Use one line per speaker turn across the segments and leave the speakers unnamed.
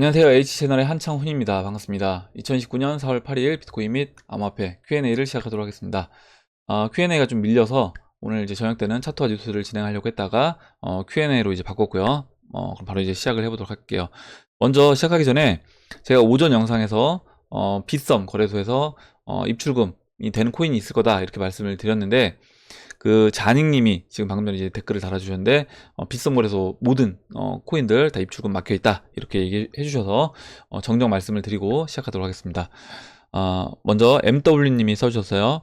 안녕하세요. H채널의 한창훈입니다. 반갑습니다. 2019년 4월 8일 비트코인 및 암호화폐 Q&A를 시작하도록 하겠습니다. Q&A가 좀 밀려서 오늘 이제 저녁 때는 차트와 뉴스를 진행하려고 했다가 Q&A로 이제 바꿨고요. 그럼 바로 이제 시작을 해보도록 할게요. 먼저 시작하기 전에 제가 오전 영상에서 빗썸 거래소에서 입출금이 되는 코인이 있을 거다 이렇게 말씀을 드렸는데, 그 자닝님이 지금 방금 전에 이제 댓글을 달아주셨는데, 빗썸거래소 모든 코인들 다 입출금 막혀있다 이렇게 얘기해 주셔서 정정 말씀을 드리고 시작하도록 하겠습니다. 먼저 MW님이 써주셨어요.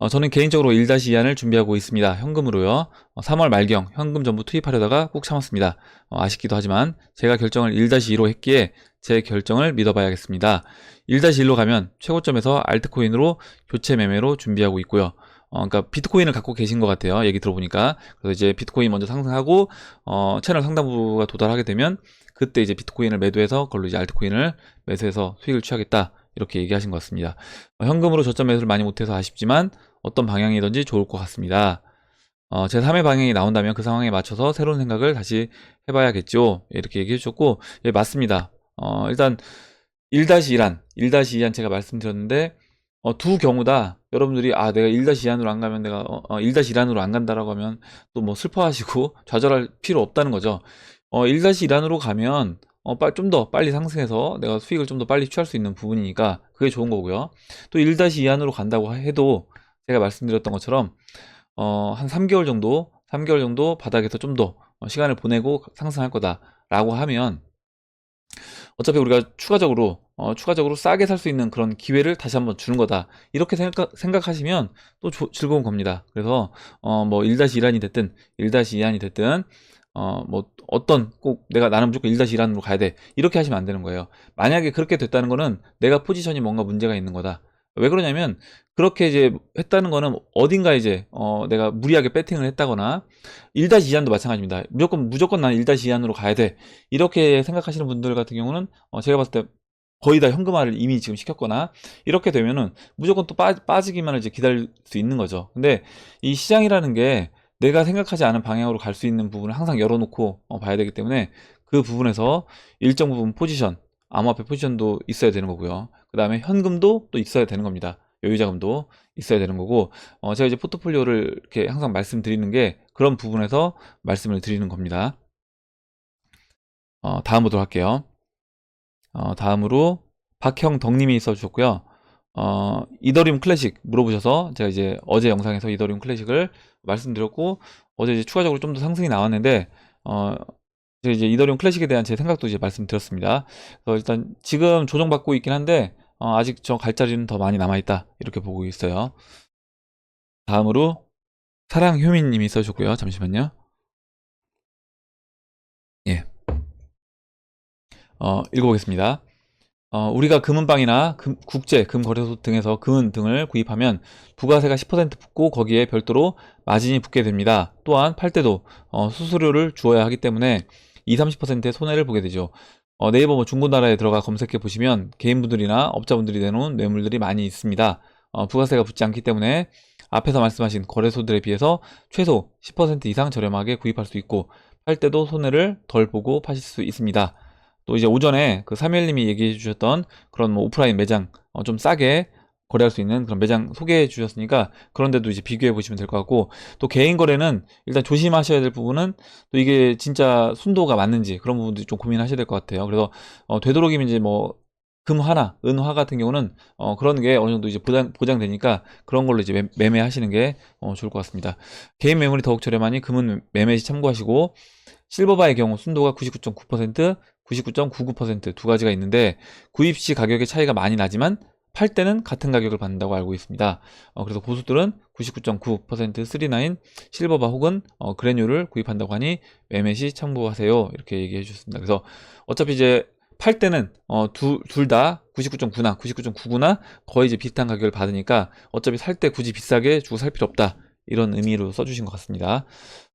저는 개인적으로 1-2안을 준비하고 있습니다. 현금으로요. 3월 말경 현금 전부 투입하려다가 꾹 참았습니다. 아쉽기도 하지만 제가 결정을 1-2로 했기에 제 결정을 믿어봐야겠습니다. 1-1로 가면 최고점에서 알트코인으로 교체 매매로 준비하고 있고요. 그러니까 비트코인을 갖고 계신 것 같아요. 얘기 들어보니까. 그래서 이제 비트코인 먼저 상승하고 채널 상단부가 도달하게 되면 그때 이제 비트코인을 매도해서 그걸로 이제 알트코인을 매수해서 수익을 취하겠다 이렇게 얘기하신 것 같습니다. 현금으로 저점 매수를 많이 못해서 아쉽지만 어떤 방향이든지 좋을 것 같습니다. 제 3의 방향이 나온다면 그 상황에 맞춰서 새로운 생각을 다시 해봐야겠죠. 이렇게 얘기해 주셨고, 예, 맞습니다. 일단 1-1안, 1-2안 제가 말씀드렸는데, 두 경우 다 여러분들이 내가 1-2안으로 안 가면 내가 1-1안으로 안 간다라고 하면 또 뭐 슬퍼하시고 좌절할 필요 없다는 거죠. 1-1안으로 가면 좀 더 빨리 상승해서 내가 수익을 좀 더 빨리 취할 수 있는 부분이니까 그게 좋은 거고요. 또 1-2안으로 간다고 해도 제가 말씀드렸던 것처럼 한 3개월 정도 바닥에서 좀 더 시간을 보내고 상승할 거다라고 하면 어차피 우리가 추가적으로 싸게 살 수 있는 그런 기회를 다시 한번 주는 거다. 이렇게 생각하시면 또 즐거운 겁니다. 그래서 뭐 1-1안이 됐든 1-2안이 됐든 뭐 어떤 꼭 나는 무조건 1-1안으로 가야 돼 이렇게 하시면 안 되는 거예요. 만약에 그렇게 됐다는 거는 내가 포지션이 뭔가 문제가 있는 거다. 왜 그러냐면 그렇게 이제 했다는 거는 어딘가 이제 내가 무리하게 배팅을 했다거나, 1-2안도 마찬가지입니다. 무조건 난 1-2안으로 가야 돼 이렇게 생각하시는 분들 같은 경우는 제가 봤을 때 거의 다 현금화를 이미 지금 시켰거나 이렇게 되면은 무조건 또 빠지기만을 이제 기다릴 수 있는 거죠. 근데 이 시장이라는 게 내가 생각하지 않은 방향으로 갈 수 있는 부분을 항상 열어놓고 봐야 되기 때문에 그 부분에서 일정 부분 포지션, 암호화폐 포지션도 있어야 되는 거고요. 그 다음에 현금도 또 있어야 되는 겁니다. 여유자금도 있어야 되는 거고, 제가 이제 포트폴리오를 이렇게 항상 말씀드리는 게 그런 부분에서 말씀을 드리는 겁니다. 다음 보도록 할게요. 다음으로 박형덕님이 써주셨고요. 이더리움 클래식 물어보셔서 제가 이제 어제 영상에서 이더리움 클래식을 말씀드렸고, 어제 이제 추가적으로 좀 더 상승이 나왔는데, 제가 이제 이더리움 클래식에 대한 제 생각도 이제 말씀드렸습니다. 그래서 일단 지금 조정받고 있긴 한데, 아직 저 갈 자리는 더 많이 남아있다 이렇게 보고 있어요. 다음으로 사랑효민님이 써주셨고요. 잠시만요. 예, 읽어보겠습니다. 우리가 금은방이나 국제 금거래소 등에서 금 등을 구입하면 부가세가 10% 붙고 거기에 별도로 마진이 붙게 됩니다. 또한 팔 때도 수수료를 주어야 하기 때문에 20-30%의 손해를 보게 되죠. 네이버 뭐 중고나라에 들어가 검색해 보시면 개인분들이나 업자분들이 내놓은 뇌물들이 많이 있습니다. 부가세가 붙지 않기 때문에 앞에서 말씀하신 거래소들에 비해서 최소 10% 이상 저렴하게 구입할 수 있고, 팔 때도 손해를 덜 보고 파실 수 있습니다. 또 이제 오전에 그 사무엘님이 얘기해 주셨던 그런 뭐 오프라인 매장 좀 싸게 거래할 수 있는 그런 매장 소개해 주셨으니까 그런 데도 이제 비교해 보시면 될 것 같고, 또 개인 거래는 일단 조심하셔야 될 부분은 또 이게 진짜 순도가 맞는지 그런 부분도 좀 고민하셔야 될 것 같아요. 그래서 되도록이면 이제 뭐 금화나 은화 같은 경우는 그런 게 어느 정도 이제 보장되니까 그런 걸로 이제 매매하시는 게 좋을 것 같습니다. 개인 매물이 더욱 저렴하니 금은 매매 시 참고하시고, 실버바의 경우 순도가 99.9%, 99.99%두 가지가 있는데 구입 시 가격의 차이가 많이 나지만 팔 때는 같은 가격을 받는다고 알고 있습니다. 그래서 고수들은 99.9% 39 실버바 혹은 그래뉴를 구입한다고 하니 매매 시 참고하세요 이렇게 얘기해 주셨습니다. 그래서 어차피 이제 팔 때는 둘 다 99.9나 99.99나 거의 이제 비슷한 가격을 받으니까 어차피 살 때 굳이 비싸게 주고 살 필요 없다 이런 의미로 써주신 것 같습니다.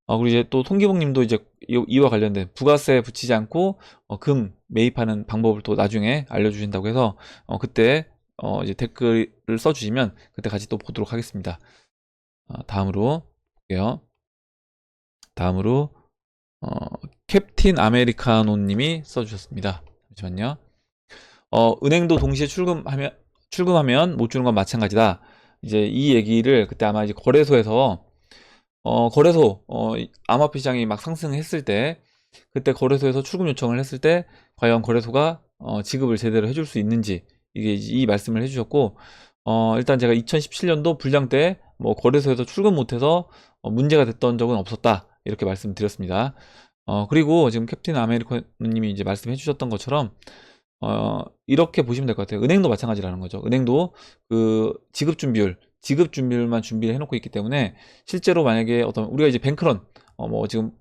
그리고 이제 또 송기봉 님도 이제 이와 관련된 부가세 붙이지 않고 금 매입하는 방법을 또 나중에 알려주신다고 해서 그때 이제 댓글을 써주시면 그때 같이 또 보도록 하겠습니다. 다음으로 볼게요. 다음으로 캡틴 아메리카노 님이 써주셨습니다. 잠시만요. 은행도 동시에 출금하면 못 주는 건 마찬가지다. 이제 이 얘기를 그때 아마 이제 거래소에서 암호화폐 시장이 막 상승했을 때, 그때 거래소에서 출금 요청을 했을 때 과연 거래소가 지급을 제대로 해줄 수 있는지, 이게 이 말씀을 해주셨고, 일단 제가 2017년도 불장 때 뭐 거래소에서 출금 못해서 문제가 됐던 적은 없었다, 이렇게 말씀드렸습니다. 그리고 지금 캡틴 아메리카님이 이제 말씀해 주셨던 것처럼 이렇게 보시면 될 것 같아요. 은행도 마찬가지라는 거죠. 은행도 그 지급 준비율만 준비를 해놓고 있기 때문에, 실제로 만약에 우리가 이제 뱅크런, 뭐 지금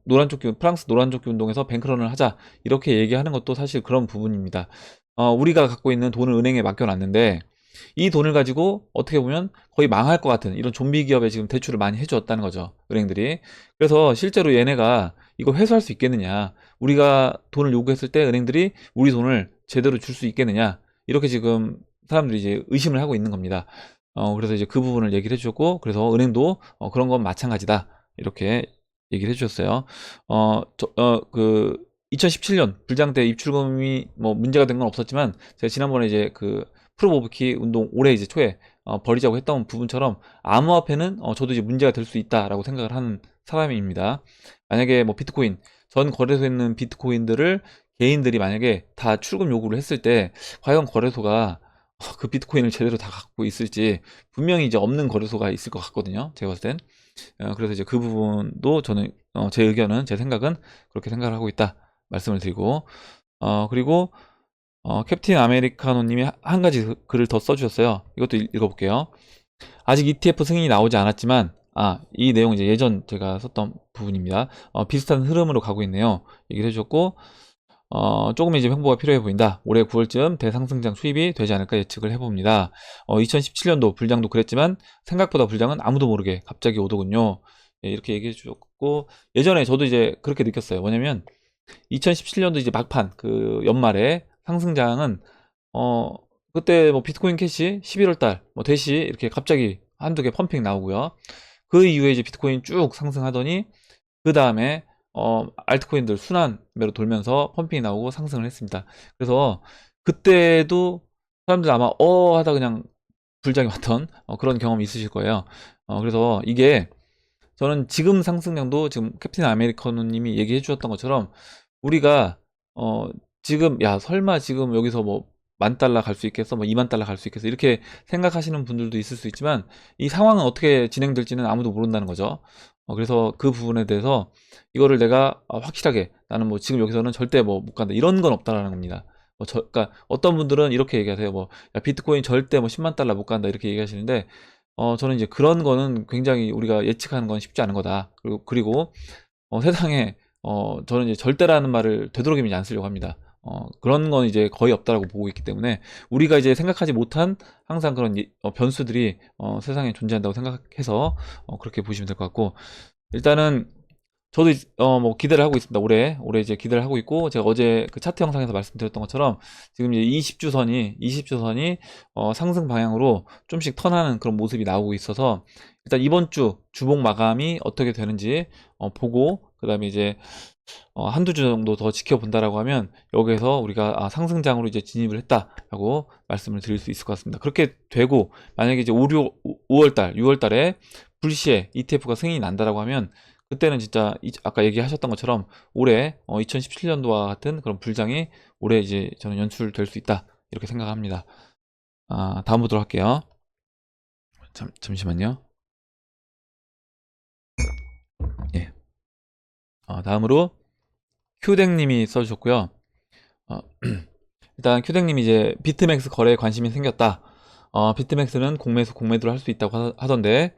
프랑스 노란조끼 운동에서 뱅크런을 하자, 이렇게 얘기하는 것도 사실 그런 부분입니다. 우리가 갖고 있는 돈을 은행에 맡겨놨는데, 이 돈을 가지고 어떻게 보면 거의 망할 것 같은 이런 좀비 기업에 지금 대출을 많이 해주었다는 거죠, 은행들이. 그래서 실제로 얘네가 이거 회수할 수 있겠느냐, 우리가 돈을 요구했을 때 은행들이 우리 돈을 제대로 줄 수 있겠느냐, 이렇게 지금 사람들이 이제 의심을 하고 있는 겁니다. 그래서 이제 그 부분을 얘기를 해주셨고, 그래서 은행도 그런 건 마찬가지다, 이렇게 얘기를 해주셨어요. 그 2017년 불장 때 입출금이 뭐 문제가 된 건 없었지만, 제가 지난번에 이제 그 프로브 오브 키 운동 올해 이제 초에 벌이자고 했던 부분처럼, 암호화폐는 저도 이제 문제가 될 수 있다라고 생각을 하는 사람입니다. 만약에 뭐 비트코인, 전 거래소에 있는 비트코인들을 개인들이 만약에 다 출금 요구를 했을 때, 과연 거래소가 그 비트코인을 제대로 다 갖고 있을지, 분명히 이제 없는 거래소가 있을 것 같거든요, 제가 봤을 땐. 그래서 이제 그 부분도 저는 제 의견은, 제 생각은 그렇게 생각을 하고 있다, 말씀을 드리고, 그리고 캡틴 아메리카노님이 한 가지 글을 더 써주셨어요. 이것도 읽어볼게요. 아직 ETF 승인이 나오지 않았지만, 이 내용 이제 예전 제가 썼던 부분입니다. 비슷한 흐름으로 가고 있네요, 얘기를 해주셨고, 조금 이제 횡보가 필요해 보인다. 올해 9월쯤 대상승장 수입이 되지 않을까 예측을 해봅니다. 2017년도 불장도 그랬지만 생각보다 불장은 아무도 모르게 갑자기 오더군요. 예, 이렇게 얘기해 주셨고, 예전에 저도 이제 그렇게 느꼈어요. 뭐냐면 2017년도 이제 막판 그 연말에 상승장은 그때 뭐 비트코인 캐시 11월 달뭐 대시 이렇게 갑자기 한두 개 펌핑 나오고요. 그 이후에 이제 비트코인 쭉 상승하더니, 그 다음에 알트코인들 순환매로 돌면서 펌핑이 나오고 상승을 했습니다. 그래서 그때도 사람들 아마 하다 그냥 불장이 왔던 그런 경험이 있으실 거예요. 그래서 이게, 저는 지금 상승량도 지금 캡틴 아메리카노님이 얘기해 주셨던 것처럼, 우리가 지금 야 설마 지금 여기서 뭐 10,000달러 갈 수 있겠어, 뭐 20,000달러 갈 수 있겠어, 이렇게 생각하시는 분들도 있을 수 있지만, 이 상황은 어떻게 진행될지는 아무도 모른다는 거죠. 그래서 그 부분에 대해서 이거를 내가 확실하게, 나는 뭐 지금 여기서는 절대 뭐 못 간다, 이런 건 없다라는 겁니다. 그러니까 어떤 분들은 이렇게 얘기하세요. 뭐 야, 비트코인 절대 뭐 10만 달러 못 간다, 이렇게 얘기하시는데, 저는 이제 그런 거는 굉장히 우리가 예측하는 건 쉽지 않은 거다. 그리고 세상에 저는 이제 절대라는 말을 되도록이면 안 쓰려고 합니다. 그런 건 이제 거의 없다라고 보고 있기 때문에, 우리가 이제 생각하지 못한 항상 그런 변수들이 세상에 존재한다고 생각해서 그렇게 보시면 될 것 같고, 일단은 저도 뭐 기대를 하고 있습니다. 올해 이제 기대를 하고 있고, 제가 어제 그 차트 영상에서 말씀드렸던 것처럼 지금 이제 20주선이 상승 방향으로 좀씩 턴하는 그런 모습이 나오고 있어서, 일단 이번 주 주봉 마감이 어떻게 되는지 보고, 그 다음에 이제 한두 주 정도 더 지켜본다라고 하면, 여기에서 우리가 상승장으로 이제 진입을 했다라고 말씀을 드릴 수 있을 것 같습니다. 그렇게 되고, 만약에 이제 5월달, 6월달에 불시에 ETF가 승인이 난다라고 하면, 그때는 진짜 아까 얘기하셨던 것처럼 올해 2017년도와 같은 그런 불장이 올해 이제 저는 연출될 수 있다, 이렇게 생각합니다. 다음 보도록 할게요. 잠시만요. 예. 다음으로 큐댕님이 써주셨고요. 일단 큐댕님이 이제 비트맥스 거래에 관심이 생겼다. 비트맥스는 공매수 공매도를 할 수 있다고 하던데,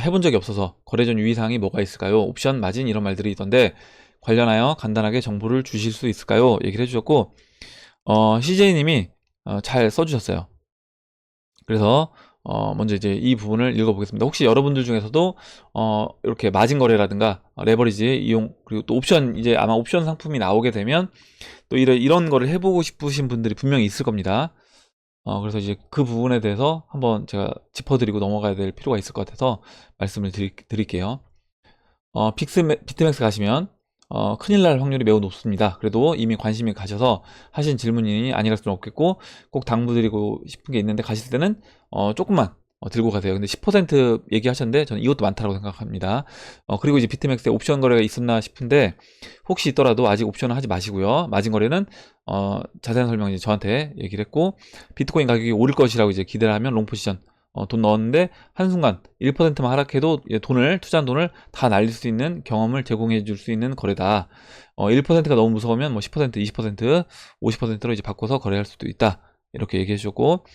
해본 적이 없어서 거래 전 유의사항이 뭐가 있을까요? 옵션, 마진, 이런 말들이 있던데, 관련하여 간단하게 정보를 주실 수 있을까요? 얘기를 해주셨고, CJ님이 잘 써주셨어요. 그래서 먼저 이제 이 부분을 읽어보겠습니다. 혹시 여러분들 중에서도 이렇게 마진 거래라든가 레버리지 이용, 그리고 또 옵션, 이제 아마 옵션 상품이 나오게 되면 또 이런 거를 해보고 싶으신 분들이 분명히 있을 겁니다. 그래서 이제 그 부분에 대해서 한번 제가 짚어드리고 넘어가야 될 필요가 있을 것 같아서 말씀을 드릴게요. 비트맥스 가시면 큰일 날 확률이 매우 높습니다. 그래도 이미 관심이 가셔서 하신 질문이 아니랄 수는 없겠고, 꼭 당부드리고 싶은 게 있는데, 가실 때는 조금만 들고 가세요. 근데 10% 얘기하셨는데 저는 이것도 많다고 생각합니다. 그리고 이제 비트맥스에 옵션 거래가 있었나 싶은데, 혹시 있더라도 아직 옵션은 하지 마시고요. 마진 거래는 자세한 설명 이제 저한테 얘기를 했고, 비트코인 가격이 오를 것이라고 이제 기대를 하면 롱 포지션 돈 넣었는데 한순간 1%만 하락해도 돈을, 투자한 돈을 다 날릴 수 있는 경험을 제공해 줄 수 있는 거래다. 1%가 너무 무서우면 뭐 10%, 20%, 50%로 이제 바꿔서 거래할 수도 있다. 이렇게 얘기해 주셨고,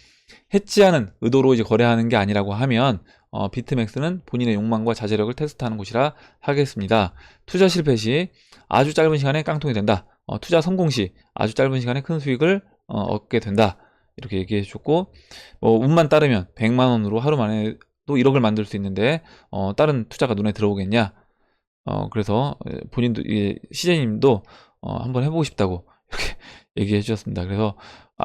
해지하는 의도로 이제 거래하는 게 아니라고 하면 비트맥스는 본인의 욕망과 자제력을 테스트하는 곳이라 하겠습니다. 투자 실패 시 아주 짧은 시간에 깡통이 된다. 투자 성공 시 아주 짧은 시간에 큰 수익을 얻게 된다. 이렇게 얘기해 주셨고, 운만 따르면 100만 원으로 하루 만에 또 1억을 만들 수 있는데 다른 투자가 눈에 들어오겠냐? 그래서 본인도, CJ님도 한번 해보고 싶다고 이렇게 얘기해 주셨습니다. 그래서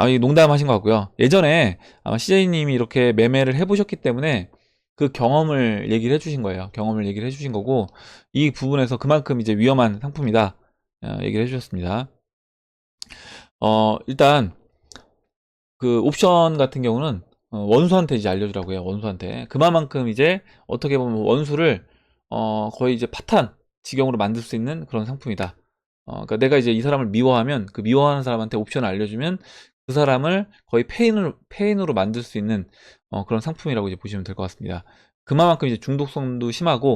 이 농담하신 것 같고요. 예전에 아마 CJ님이 이렇게 매매를 해보셨기 때문에 그 경험을 얘기를 해주신 거예요. 경험을 얘기를 해주신 거고, 이 부분에서 그만큼 이제 위험한 상품이다 얘기를 해주셨습니다. 일단 그 옵션 같은 경우는 원수한테 이제 알려주라고 해요. 원수한테. 그만큼 이제 어떻게 보면 원수를 거의 이제 파탄 지경으로 만들 수 있는 그런 상품이다. 그러니까 내가 이제 이 사람을 미워하면, 그 미워하는 사람한테 옵션을 알려주면 그 사람을 거의 페인으로 만들 수 있는 그런 상품이라고 이제 보시면 될 것 같습니다. 그만큼 이제 중독성도 심하고,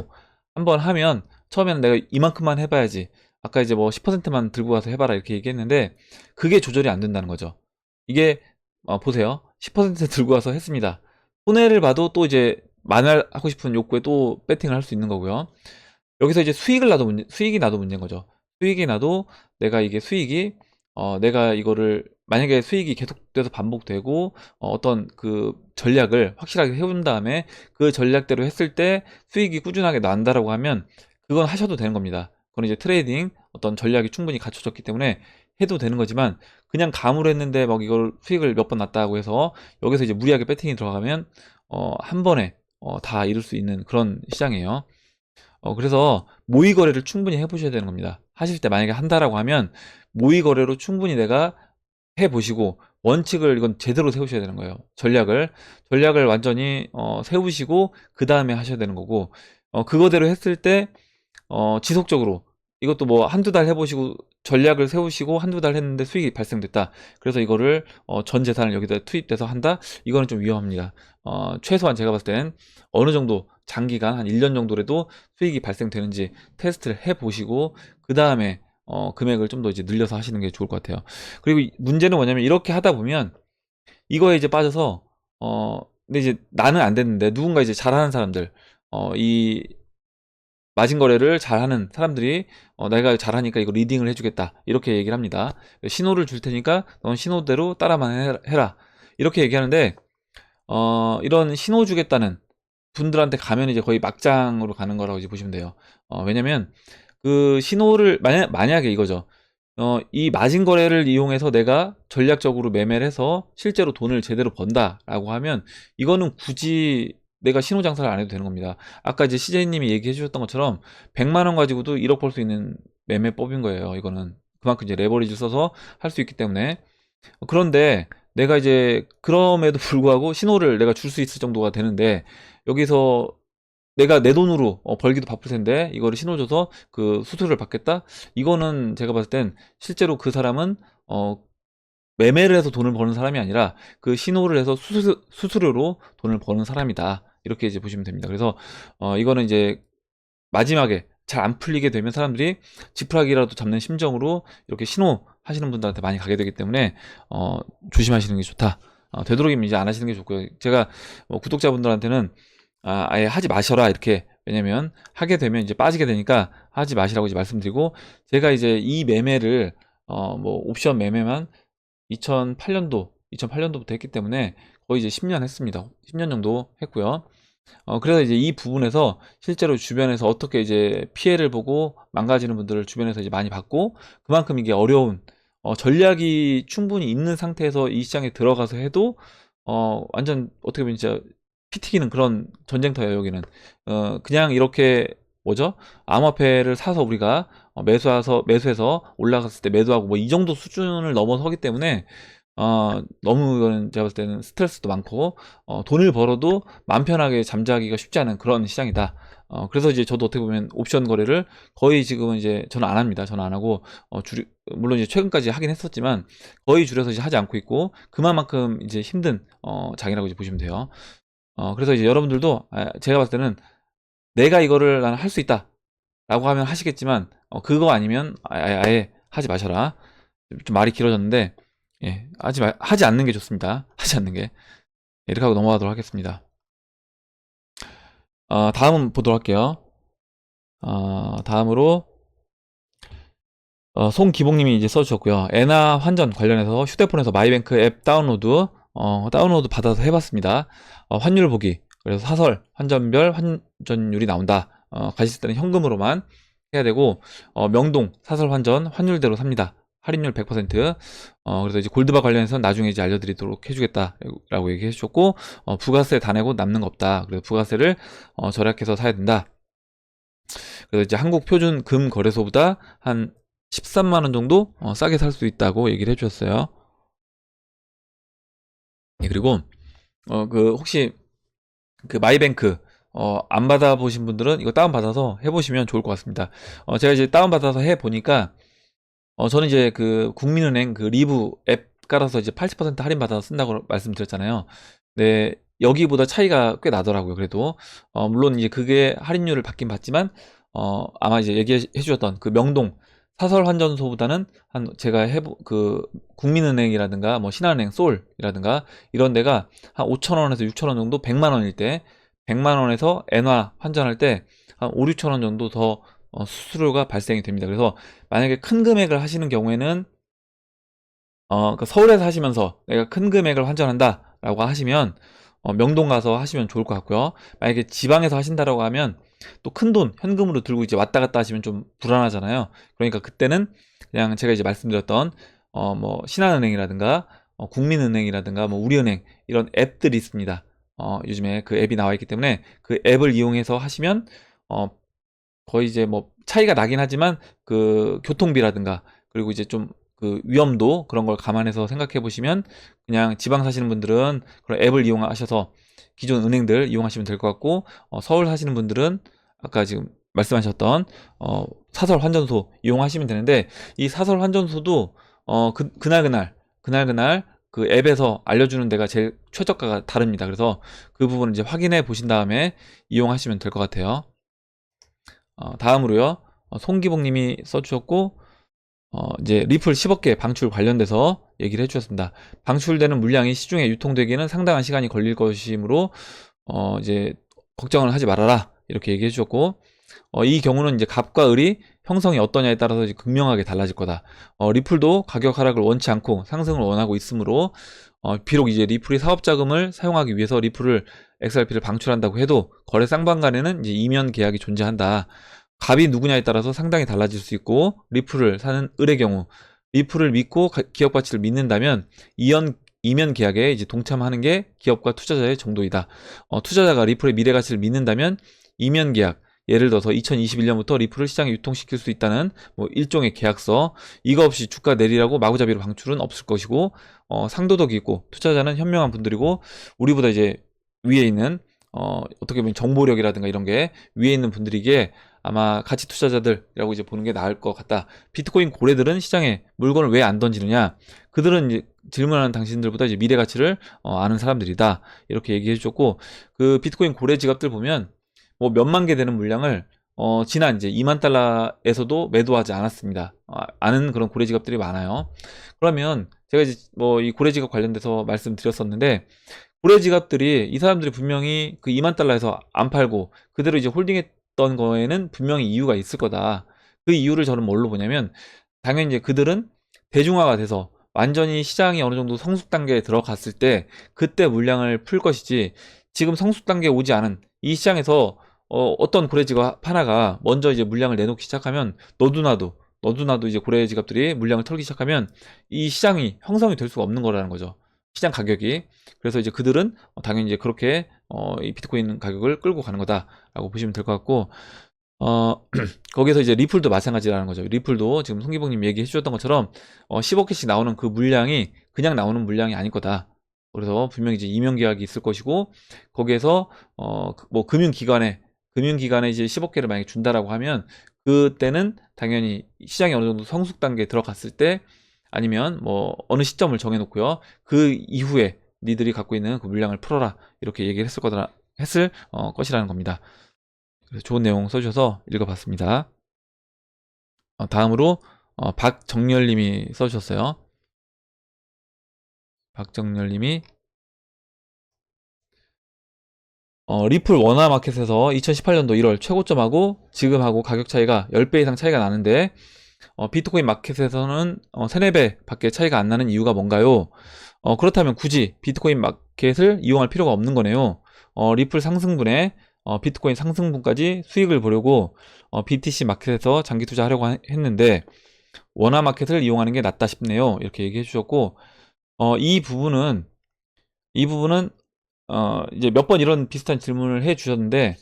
한번 하면 처음에는 내가 이만큼만 해봐야지, 아까 이제 뭐 10%만 들고 가서 해봐라 이렇게 얘기했는데 그게 조절이 안 된다는 거죠. 이게 보세요. 10% 들고 와서 했습니다. 손해를 봐도 또 이제 만회하고 싶은 욕구에 또 배팅을 할 수 있는 거고요. 여기서 이제 수익이 나도 문제인 거죠. 수익이 나도 내가 이게 수익이 내가 이거를 만약에 수익이 계속돼서 반복되고 어떤 그 전략을 확실하게 해온 다음에 그 전략대로 했을 때 수익이 꾸준하게 난다라고 하면 그건 하셔도 되는 겁니다. 그건 이제 트레이딩 어떤 전략이 충분히 갖춰졌기 때문에 해도 되는 거지만, 그냥 감으로 했는데 막 이걸 수익을 몇 번 났다고 해서 여기서 이제 무리하게 배팅이 들어가면 한 번에 다 잃을 수 있는 그런 시장이에요. 그래서 모의 거래를 충분히 해보셔야 되는 겁니다. 하실 때 만약에 한다라고 하면 모의 거래로 충분히 내가 해보시고, 원칙을 이건 제대로 세우셔야 되는 거예요. 전략을 완전히 세우시고 그 다음에 하셔야 되는 거고, 그거대로 했을 때 지속적으로, 이것도 뭐 한두 달 해보시고 전략을 세우시고 한두 달 했는데 수익이 발생됐다. 그래서 이거를 전 재산을 여기다 투입돼서 한다? 이거는 좀 위험합니다. 최소한 제가 봤을 땐 어느 정도 장기간 한 1년 정도라도 수익이 발생되는지 테스트를 해보시고 그 다음에 금액을 좀 더 이제 늘려서 하시는 게 좋을 것 같아요. 그리고 문제는 뭐냐면, 이렇게 하다 보면 이거에 이제 빠져서 근데 이제 나는 안 됐는데 누군가 이제 잘하는 사람들, 이 마진 거래를 잘하는 사람들이 내가 잘하니까 이거 리딩을 해주겠다 이렇게 얘기를 합니다. 신호를 줄 테니까 넌 신호대로 따라만 해라 이렇게 얘기하는데, 이런 신호 주겠다는 분들한테 가면 이제 거의 막장으로 가는 거라고 이제 보시면 돼요. 왜냐면 그 신호를 만약에 이거죠. 이 마진 거래를 이용해서 내가 전략적으로 매매를 해서 실제로 돈을 제대로 번다라고 하면 이거는 굳이 내가 신호 장사를 안 해도 되는 겁니다. 아까 이제 CJ님이 얘기해 주셨던 것처럼 100만 원 가지고도 1억 벌 수 있는 매매법인 거예요. 이거는 그만큼 이제 레버리지 써서 할 수 있기 때문에. 그런데 내가 이제 그럼에도 불구하고 신호를 내가 줄 수 있을 정도가 되는데, 여기서 내가 내 돈으로 벌기도 바쁠 텐데 이거를 신호 줘서 그 수수료를 받겠다? 이거는 제가 봤을 땐 실제로 그 사람은 매매를 해서 돈을 버는 사람이 아니라 그 신호를 해서 수수료로 돈을 버는 사람이다. 이렇게 이제 보시면 됩니다. 그래서 이거는 이제 마지막에 잘 안 풀리게 되면 사람들이 지푸라기라도 잡는 심정으로 이렇게 신호 하시는 분들한테 많이 가게 되기 때문에 조심하시는 게 좋다. 되도록이면 이제 안 하시는 게 좋고요. 제가 구독자분들한테는 아예 하지 마셔라 이렇게, 왜냐면 하게 되면 이제 빠지게 되니까 하지 마시라고 이제 말씀드리고, 제가 이제 이 매매를 뭐 옵션 매매만 2008년도부터 했기 때문에 거의 이제 10년 했습니다. 10년 정도 했고요. 그래서 이제 이 부분에서 실제로 주변에서 어떻게 이제 피해를 보고 망가지는 분들을 주변에서 이제 많이 봤고, 그만큼 이게 어려운 전략이 충분히 있는 상태에서 이 시장에 들어가서 해도 완전 어떻게 보면 진짜 피 튀기는 그런 전쟁터예요. 여기는 그냥 이렇게 뭐죠? 암호화폐를 사서 우리가 매수해서 올라갔을 때 매도하고 뭐 이 정도 수준을 넘어서기 때문에 너무 이거는 제가 봤을 때는 스트레스도 많고 돈을 벌어도 마음 편하게 잠자기가 쉽지 않은 그런 시장이다. 그래서 이제 저도 어떻게 보면 옵션 거래를 거의 지금은 이제 저는 안 합니다. 저는 안 하고 물론 이제 최근까지 하긴 했었지만 거의 줄여서 이제 하지 않고 있고 그만큼 이제 힘든 장이라고 이제 보시면 돼요. 그래서 이제 여러분들도 제가 봤을 때는 내가 이거를 나는 할 수 있다 라고 하면 하시겠지만 그거 아니면 아예 하지 마셔라. 좀 말이 길어졌는데 예, 하지 않는 게 좋습니다. 하지 않는 게. 이렇게 하고 넘어가도록 하겠습니다. 다음 보도록 할게요. 다음으로 송기봉님이 이제 써주셨고요. 엔화 환전 관련해서 휴대폰에서 마이뱅크 앱 다운로드 받아서 해봤습니다. 환율 보기, 그래서 사설 환전별 환전율이 나온다. 가실 때는 현금으로만 해야 되고 명동 사설 환전 환율대로 삽니다. 할인율 100%. 그래서 이제 골드바 관련해서는 나중에 이제 알려드리도록 해주겠다라고 얘기해 주셨고 부가세 다 내고 남는 거 없다. 그래서 부가세를 절약해서 사야 된다. 그래서 이제 한국 표준 금 거래소보다 한 13만 원 정도 싸게 살 수 있다고 얘기를 해주셨어요. 예, 그리고 혹시 그 마이뱅크 안 받아보신 분들은 이거 다운받아서 해보시면 좋을 것 같습니다. 제가 이제 다운받아서 해보니까 저는 이제 그 국민은행 그 리브 앱 깔아서 이제 80% 할인받아서 쓴다고 말씀드렸잖아요. 네, 여기보다 차이가 꽤 나더라고요. 그래도 물론 이제 그게 할인율을 받긴 받지만 아마 이제 얘기해 주셨던 그 명동 사설 환전소보다는 제가 그 국민은행이라든가 뭐 신한은행 솔이라든가 이런 데가 한 5,000원에서 6,000원 정도 100만 원일 때 100만 원에서 엔화 환전할 때 한 5, 6,000원 정도 더 수수료가 발생이 됩니다. 그래서 만약에 큰 금액을 하시는 경우에는 그러니까 서울에서 하시면서 내가 큰 금액을 환전한다 라고 하시면 명동 가서 하시면 좋을 것 같고요. 만약에 지방에서 하신다라고 하면 또 큰 돈 현금으로 들고 이제 왔다 갔다 하시면 좀 불안하잖아요. 그러니까 그때는 그냥 제가 이제 말씀드렸던 뭐 신한은행이라든가 국민은행이라든가 뭐 우리은행 이런 앱들이 있습니다. 요즘에 그 앱이 나와 있기 때문에 그 앱을 이용해서 하시면 거의 이제 뭐 차이가 나긴 하지만 그 교통비라든가 그리고 이제 좀 그 위험도 그런 걸 감안해서 생각해 보시면 그냥 지방 사시는 분들은 그런 앱을 이용하셔서 기존 은행들 이용하시면 될 것 같고 서울 사시는 분들은 아까 지금 말씀하셨던 사설 환전소 이용하시면 되는데 이 사설 환전소도 그날 그 앱에서 알려주는 데가 제일 최저가가 다릅니다. 그래서 그 부분을 이제 확인해 보신 다음에 이용하시면 될 것 같아요. 다음으로요. 송기봉님이 써주셨고 이제 리플 10억 개 방출 관련돼서 얘기를 해주셨습니다. 방출되는 물량이 시중에 유통되기는 상당한 시간이 걸릴 것이므로 이제 걱정을 하지 말아라 이렇게 얘기해 주셨고 이 경우는 이제 갑과 을이 형성이 어떠냐에 따라서 이제 극명하게 달라질 거다. 리플도 가격 하락을 원치 않고 상승을 원하고 있으므로 비록 이제 리플이 사업자금을 사용하기 위해서 리플을 XRP를 방출한다고 해도 거래 쌍방간에는 이제 이면 계약이 존재한다. 갑이 누구냐에 따라서 상당히 달라질 수 있고 리플을 사는 을의 경우 리플을 믿고 기업 가치를 믿는다면 이면 계약에 이제 동참하는 게 기업과 투자자의 정도이다. 투자자가 리플의 미래 가치를 믿는다면 이면 계약 예를 들어서 2021년부터 리플을 시장에 유통시킬 수 있다는 뭐 일종의 계약서 이거 없이 주가 내리라고 마구잡이로 방출은 없을 것이고 상도덕이 있고 투자자는 현명한 분들이고 우리보다 이제 위에 있는 어떻게 보면 정보력이라든가 이런 게 위에 있는 분들이기에 아마 가치 투자자들이라고 이제 보는 게 나을 것 같다. 비트코인 고래들은 시장에 물건을 왜 안 던지느냐? 그들은 이제 질문하는 당신들보다 이제 미래 가치를 아는 사람들이다. 이렇게 얘기해 주셨고 그 비트코인 고래 지갑들 보면 뭐 몇만 개 되는 물량을 지난 이제 2만 달러에서도 매도하지 않았습니다. 아는 그런 고래 지갑들이 많아요. 그러면 제가 이제 뭐 이 고래 지갑 관련돼서 말씀드렸었는데 고래 지갑들이 이 사람들이 분명히 그 2만 달러에서 안 팔고 그대로 이제 홀딩했던 거에는 분명히 이유가 있을 거다. 그 이유를 저는 뭘로 보냐면 당연히 이제 그들은 대중화가 돼서 완전히 시장이 어느 정도 성숙 단계에 들어갔을 때 그때 물량을 풀 것이지 지금 성숙 단계에 오지 않은 이 시장에서 어떤 고래 지갑 하나가 먼저 이제 물량을 내놓기 시작하면 너도나도 이제 고래 지갑들이 물량을 털기 시작하면 이 시장이 형성이 될 수가 없는 거라는 거죠. 시장 가격이. 그래서 이제 그들은 당연히 이제 그렇게 이 비트코인 가격을 끌고 가는 거다라고 보시면 될 것 같고 거기서 이제 리플도 마찬가지라는 거죠. 리플도 지금 송기봉님 얘기해 주셨던 것처럼 15개씩 나오는 그 물량이 그냥 나오는 물량이 아닐 거다. 그래서 분명히 이제 이면 계약이 있을 것이고, 거기에서 뭐 금융기관에 이제 15개를 만약에 준다라고 하면, 그때는 당연히 시장이 어느 정도 성숙 단계에 들어갔을 때, 아니면 뭐 어느 시점을 정해놓고요, 그 이후에 니들이 갖고 있는 그 물량을 풀어라, 이렇게 얘기를 했을 것이라는 겁니다. 그래서 좋은 내용 써주셔서 읽어봤습니다. 다음으로 박정열님이 써주셨어요. 박정열님이 리플 원화마켓에서 2018년도 1월 최고점하고 지금하고 가격 차이가 10배 이상 차이가 나는데, 비트코인 마켓에서는 3, 4배 밖에 차이가 안 나는 이유가 뭔가요? 그렇다면 굳이 비트코인 마켓을 이용할 필요가 없는 거네요. 리플 상승분에 비트코인 상승분까지 수익을 보려고 BTC 마켓에서 장기 투자하려고 했는데, 원화 마켓을 이용하는 게 낫다 싶네요. 이렇게 얘기해 주셨고, 이 부분은 이제 몇 번 이런 비슷한 질문을 해 주셨는데,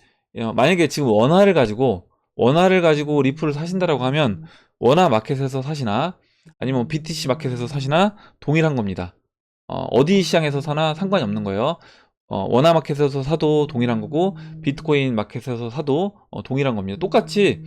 만약에 지금 원화를 가지고 리플을 사신다라고 하면 원화 마켓에서 사시나 아니면 BTC 마켓에서 사시나 동일한 겁니다. 어디 시장에서 사나 상관이 없는 거예요. 원화 마켓에서 사도 동일한 거고, 비트코인 마켓에서 사도 동일한 겁니다. 똑같이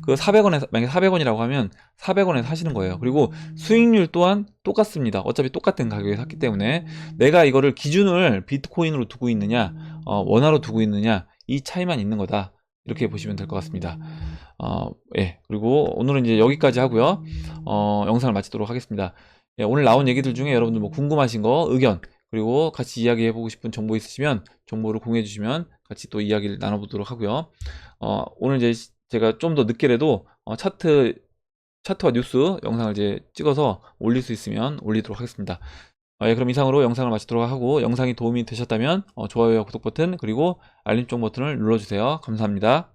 그 400원에, 만약에 400원이라고 하면 400원에 사시는 거예요. 그리고 수익률 또한 똑같습니다. 어차피 똑같은 가격에 샀기 때문에, 내가 이거를 기준을 비트코인으로 두고 있느냐, 원화로 두고 있느냐, 이 차이만 있는 거다. 이렇게 보시면 될 것 같습니다. 예. 그리고 오늘은 이제 여기까지 하고요. 영상을 마치도록 하겠습니다. 예, 오늘 나온 얘기들 중에 여러분들 뭐 궁금하신 거, 의견, 그리고 같이 이야기해보고 싶은 정보 있으시면 정보를 공유해주시면 같이 또 이야기를 나눠보도록 하고요. 오늘 이제 제가 좀 더 늦게라도 차트와 뉴스 영상을 이제 찍어서 올릴 수 있으면 올리도록 하겠습니다. 예, 그럼 이상으로 영상을 마치도록 하고, 영상이 도움이 되셨다면 좋아요와 구독 버튼, 그리고 알림종 버튼을 눌러주세요. 감사합니다.